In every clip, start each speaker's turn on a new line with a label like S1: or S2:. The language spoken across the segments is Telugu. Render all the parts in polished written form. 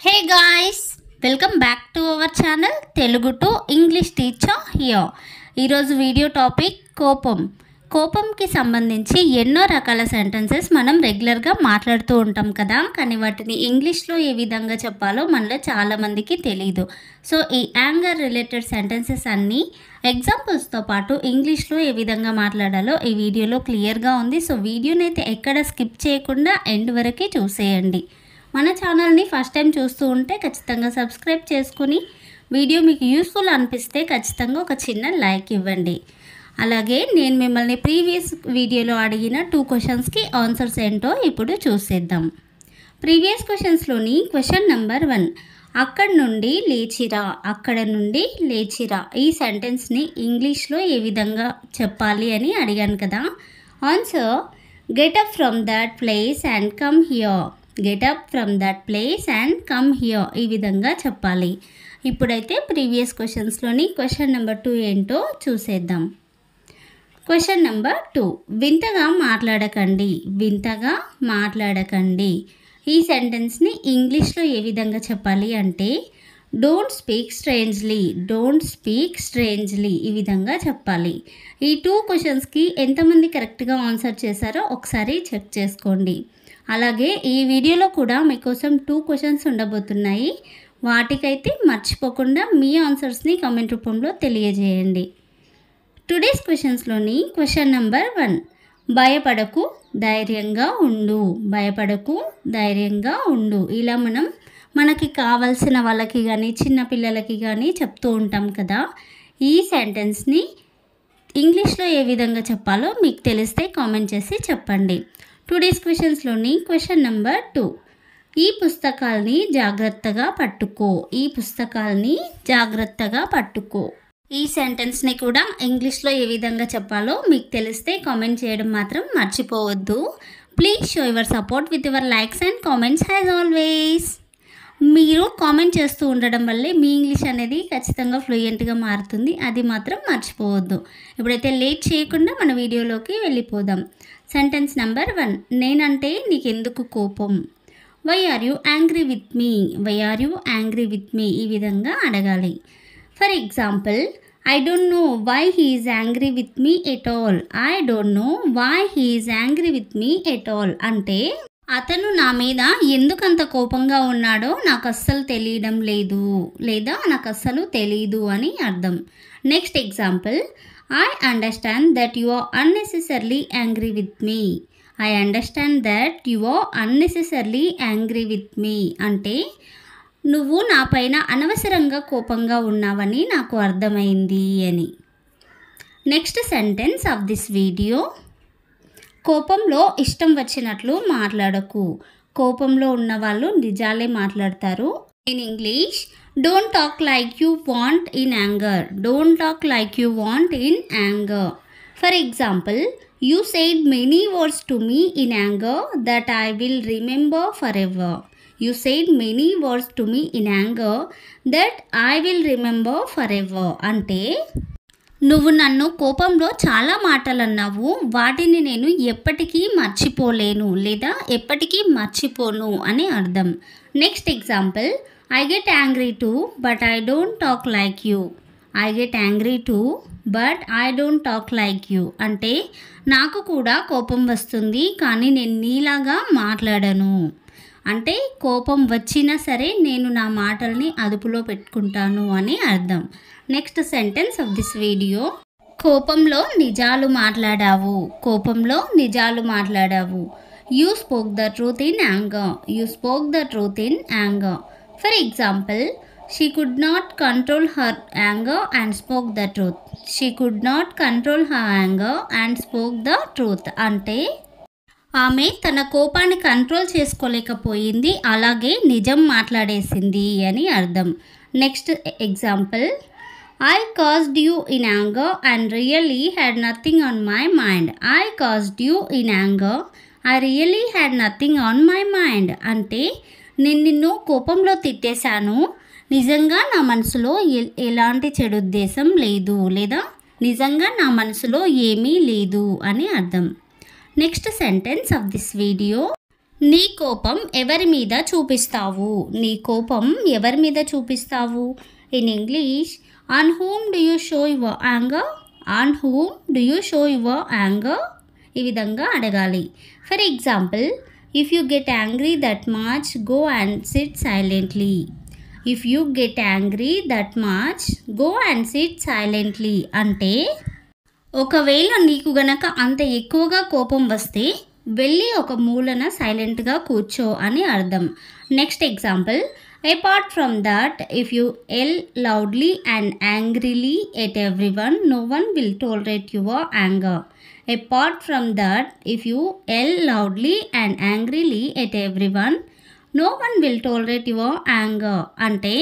S1: Hey guys, welcome back to our channel Telugu to English teacher here. ఈరోజు వీడియో టాపిక్ కోపంకి సంబంధించి ఎన్నో రకాల సెంటెన్సెస్ మనం రెగ్యులర్గా మాట్లాడుతూ ఉంటాం కదా, కానీ వాటిని ఇంగ్లీష్లో ఏ విధంగా చెప్పాలో మనలో చాలామందికి తెలియదు. సో ఈ యాంగర్ రిలేటెడ్ సెంటెన్సెస్ అన్నీ ఎగ్జాంపుల్స్తో పాటు ఇంగ్లీష్లో ఏ విధంగా మాట్లాడాలో ఈ వీడియోలో క్లియర్గా ఉంది. సో వీడియోని అయితే ఎక్కడ స్కిప్ చేయకుండా ఎండ్ వరకు చూసేయండి. మన ఛానల్ని ఫస్ట్ టైం చూస్తూ ఉంటే ఖచ్చితంగా సబ్స్క్రైబ్ చేసుకుని వీడియో మీకు యూస్ఫుల్ అనిపిస్తే ఖచ్చితంగా ఒక చిన్న లైక్ ఇవ్వండి. అలాగే నేను మిమ్మల్ని ప్రీవియస్ వీడియోలో అడిగిన 2 క్వశ్చన్స్కి ఆన్సర్స్ ఏంటో ఇప్పుడు చూసేద్దాం. ప్రీవియస్ క్వశ్చన్స్లోని క్వశ్చన్ నెంబర్ 1, అక్కడ నుండి లేచిరా ఈ సెంటెన్స్ని ఇంగ్లీష్లో ఏ విధంగా చెప్పాలి అని అడిగాను కదా. Answer, get up from that place and come here. Get up from that place and come here ఈ విధంగా చెప్పాలి. ఇప్పుడైతే ప్రీవియస్ క్వశ్చన్స్లోని క్వశ్చన్ నెంబర్ 2 ఏంటో చూసేద్దాం. క్వశ్చన్ నెంబర్ 2, వింతగా మాట్లాడకండి ఈ సెంటెన్స్ని ఇంగ్లీష్లో ఏ విధంగా చెప్పాలి అంటే డోంట్ స్పీక్ స్ట్రేంజ్లీ ఈ విధంగా చెప్పాలి. ఈ 2 క్వశ్చన్స్కి ఎంతమంది కరెక్ట్గా ఆన్సర్ చేశారో ఒకసారి చెక్ చేసుకోండి. అలాగే ఈ వీడియోలో కూడా మీకోసం 2 క్వశ్చన్స్ ఉండబోతున్నాయి. వాటికైతే మర్చిపోకుండా మీ ఆన్సర్స్ని కామెంట్ రూపంలో తెలియజేయండి. టుడేస్ క్వశ్చన్స్లోని క్వశ్చన్ నెంబర్ 1, భయపడకు ధైర్యంగా ఉండు ఇలా మనకి కావాల్సిన వాళ్ళకి కానీ చిన్నపిల్లలకి కానీ చెప్తూ ఉంటాం కదా. ఈ సెంటెన్స్ని ఇంగ్లీష్లో ఏ విధంగా చెప్పాలో మీకు తెలిస్తే కామెంట్ చేసి చెప్పండి. టుడేస్ క్వశ్చన్స్లోని క్వశ్చన్ నెంబర్ 2, ఈ పుస్తకాల్ని జాగ్రత్తగా పట్టుకో ఈ సెంటెన్స్ని కూడా ఇంగ్లీష్లో ఏ విధంగా చెప్పాలో మీకు తెలిస్తే కామెంట్ చేయడం మాత్రం మర్చిపోవద్దు. Please show your support with your likes and comments as always. మీరు కామెంట్ చేస్తూ ఉండడం వల్లే మీ ఇంగ్లీష్ అనేది ఖచ్చితంగా ఫ్లూయెంట్గా మారుతుంది. అది మాత్రం మర్చిపోవద్దు. ఇప్పుడైతే లేట్ చేయకుండా మన వీడియోలోకి వెళ్ళిపోదాం. సెంటెన్స్ నెంబర్ 1, నేనంటే నీకెందుకు కోపం. Why are you angry with me ఈ విధంగా అడగాలి. For example, I don't know why he is angry with me at all అంటే అతను నా మీద ఎందుకంత కోపంగా ఉన్నాడో నాకు అస్సలు తెలియడం లేదు లేదా నాకు అస్సలు తెలీదు అని అర్థం. Next example, I understand that you are unnecessarily angry with me అంటే నువ్వు నా పైన అనవసరంగా కోపంగా ఉన్నావని నాకు అర్థమైంది అని. Next sentence of this video, కోపంలో ఇష్టం వచ్చినట్లు మాట్లాడకు. కోపంలో ఉన్న వాళ్ళు నిజాలే మాట్లాడతారు. In English, don't talk like you want in anger. For example, you said many words to me in anger that I will remember forever. అంటే నువ్వు నన్ను కోపంలో చాలా మాటలు అన్నావు, వాటిని నేను ఎప్పటికీ మర్చిపోలేను లేదా ఎప్పటికీ మర్చిపోను అని అర్థం. Next example, I get angry too, but I don't talk like you. అంటే నాకు కూడా కోపం వస్తుంది కానీ నేను నీలాగా మాట్లాడను. అంటే కోపం వచ్చినా సరే నేను నా మాటల్ని అదుపులో పెట్టుకుంటాను అని అర్థం. Next sentence of this video, కోపంలో నిజాలు మాట్లాడావు. You spoke the truth in anger. For example, she could not control her anger and spoke the truth. అంటే ఆమె తన కోపాన్ని కంట్రోల్ చేసుకోలేకపోయింది, అలాగే నిజం మాట్లాడేసింది అని అర్థం. Next example, I caused you in anger and really had nothing on my mind. అంటే నేను నిన్ను కోపంలో తిట్టేశాను, నిజంగా నా మనసులో ఎలాంటి చెడు ఉద్దేశం లేదు లేదా నిజంగా నా మనసులో ఏమీ లేదు అని అర్థం. Next sentence of this video, నీ కోపం ఎవరి మీద చూపిస్తావు? నీ కోపం ఎవరి మీద చూపిస్తావు? In English, on whom do you show your anger? On whom do you show your anger? ఈ విధంగా అడగాలి. For example, if you get angry that much, go and sit silently. If you get angry that much, go and sit silently అంటే ఒకవేళ నీకు గనక అంత ఎక్కువగా కోపం వస్తే వెళ్ళి ఒక మూలన సైలెంట్గా కూర్చో అని అర్థం. Next example, apart from that, if you yell loudly and angrily at everyone, no one will tolerate your anger. Apart from that, if you yell loudly and angrily at everyone, no one will tolerate your anger అంటే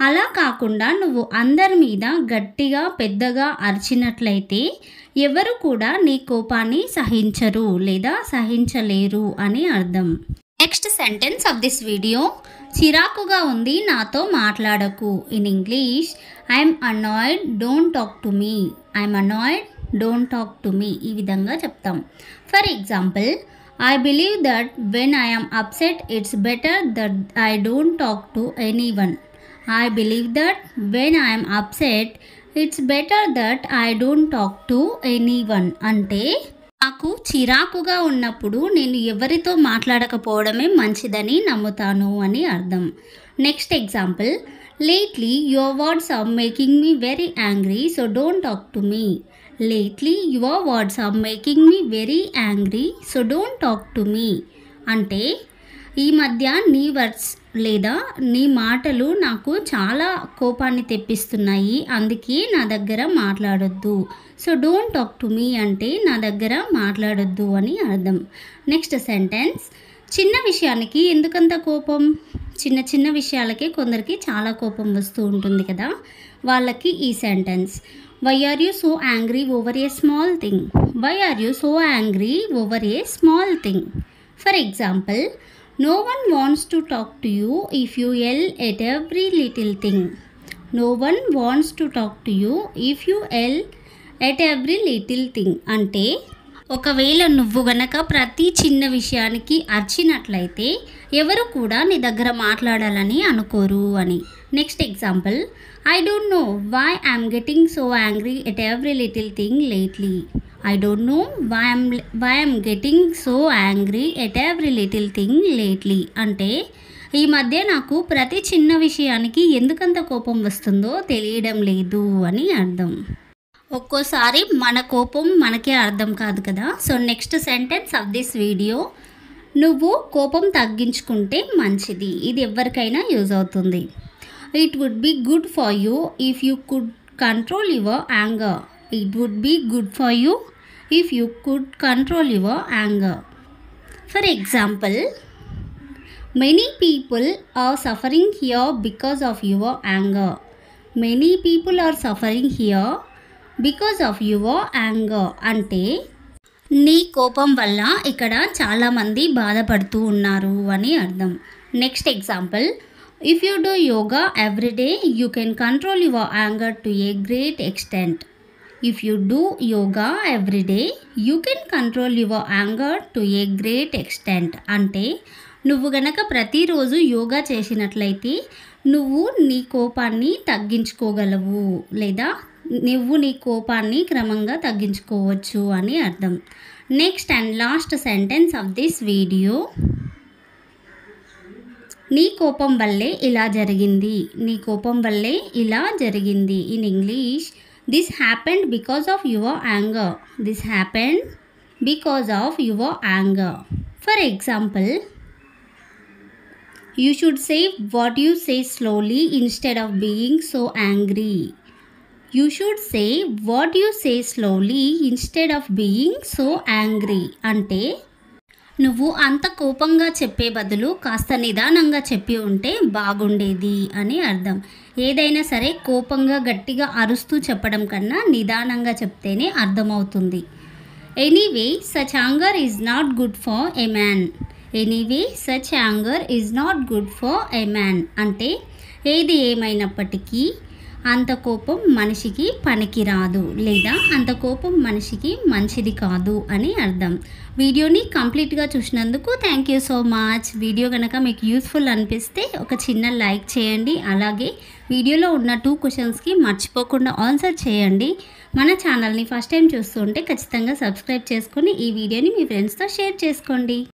S1: అలా కాకుండా నువ్వు అందరి మీద గట్టిగా పెద్దగా అరిచినట్లయితే ఎవరు కూడా నీ కోపాన్ని సహించరు లేదా సహించలేరు అని అర్థం. Next sentence of this video, చిరాకుగా ఉంది నాతో మాట్లాడకు. In English, I'm annoyed, don't talk to me. I'm annoyed, don't talk to me. ఈ విధంగా చెప్తాం. For example, I believe that when I am upset, it's better that I don't talk to anyone. I believe that when I am upset, it's better that I don't talk to anyone అంటే నాకు చిరాకుగా ఉన్నప్పుడు నేను ఎవరితో మాట్లాడకపోవడమే మంచిదని నమ్ముతాను అని అర్థం. Next example, lately your words are making me very angry, so don't talk to me. Lately your words are making me very angry, so don't talk to me అంటే ఈ మధ్య నీ వర్డ్స్ లేదా నీ మాటలు నాకు చాలా కోపాన్ని తెప్పిస్తున్నాయి, అందుకే నా దగ్గర మాట్లాడొద్దు. So don't talk to me అంటే నా దగ్గర మాట్లాడొద్దు అని అర్థం. నెక్స్ట్ సెంటెన్స్, చిన్న విషయానికి ఎందుకంత కోపం? చిన్న చిన్న విషయాలకే కొందరికి చాలా కోపం వస్తూ ఉంటుంది కదా, వాళ్ళకి ఈ sentence, why are you so angry over a small thing? Why are you so angry over a small thing? For example, no one wants to talk to you if you yell at every little thing. No one wants to talk to you if you yell at every little thing అంటే ఒకవేళ నువ్వు గనక ప్రతి చిన్న విషయానికి అరిచినట్లయితే ఎవరు కూడా నీ దగ్గర మాట్లాడాలని అనుకోరు అని. Next example, I don't know why I'm getting so angry at every little thing lately. I don't know why I'm getting so angry at every little thing lately అంటే ఈ మధ్య నాకు ప్రతి చిన్న విషయానికి ఎందుకంత కోపం వస్తుందో తెలియడం లేదు అని అర్థం. ఒక్కోసారి మన కోపం మనకే అర్థం కాదు కదా. So next sentence of this video, నువ్వు కోపం తగ్గించుకుంటే మంచిది. ఇది ఎవరికైనా యూజ్ అవుతుంది. It would be good for you if you could control your anger. It would be good for you if you could control your anger. For example, many people are suffering here because of your anger. Many people are suffering here because of your anger అంటే నీ కోపం వల్ల ఇక్కడ చాలామంది బాధపడుతూ ఉన్నారు అని అర్థం. Next example, if you do yoga every day, you can control your anger to a great extent. If you do yoga every day, you can control your anger to a great extent అంటే నువ్వు గనక ప్రతిరోజు యోగా చేసినట్లయితే నువ్వు నీ కోపాన్ని తగ్గించుకోగలవు లేదా నువ్వు నీ కోపాన్ని క్రమంగా తగ్గించుకోవచ్చు అని అర్థం. Next and last sentence of this video, నీ కోపం వల్లే ఇలా జరిగింది. నీ కోపం వల్లే ఇలా జరిగింది. In English, this happened because of your anger. This happened because of your anger. For example, you should say what you say slowly instead of being so angry. You should say what you say slowly instead of being so angry అంటే నువ్వు అంత కోపంగా చెప్పే బదులు కాస్త నిదానంగా చెప్పి ఉంటే బాగుండేది అని అర్థం. ఏదైనా సరే కోపంగా గట్టిగా అరుస్తూ చెప్పడం కన్నా నిదానంగా చెప్తేనే అర్థమవుతుంది. Anyway such anger is not good for a man. Anyway such anger is not good for a man అంటే ఏది ఏమైనప్పటికీ అంత కోపం మనిషికి పనికిరాదు లేదా అంత కోపం మనిషికి మంచిది కాదు అని అర్థం. వీడియోని కంప్లీట్గా చూసినందుకు thank you so much. Video కనుక మీకు యూస్ఫుల్ అనిపిస్తే ఒక చిన్న లైక్ చేయండి. అలాగే వీడియోలో ఉన్న 2 క్వశ్చన్స్కి మర్చిపోకుండా ఆన్సర్ చేయండి. మన ఛానల్ని ఫస్ట్ టైం చూస్తుంటే ఖచ్చితంగా సబ్స్క్రైబ్ చేసుకొని ఈ వీడియోని మీ ఫ్రెండ్స్తో షేర్ చేసుకోండి.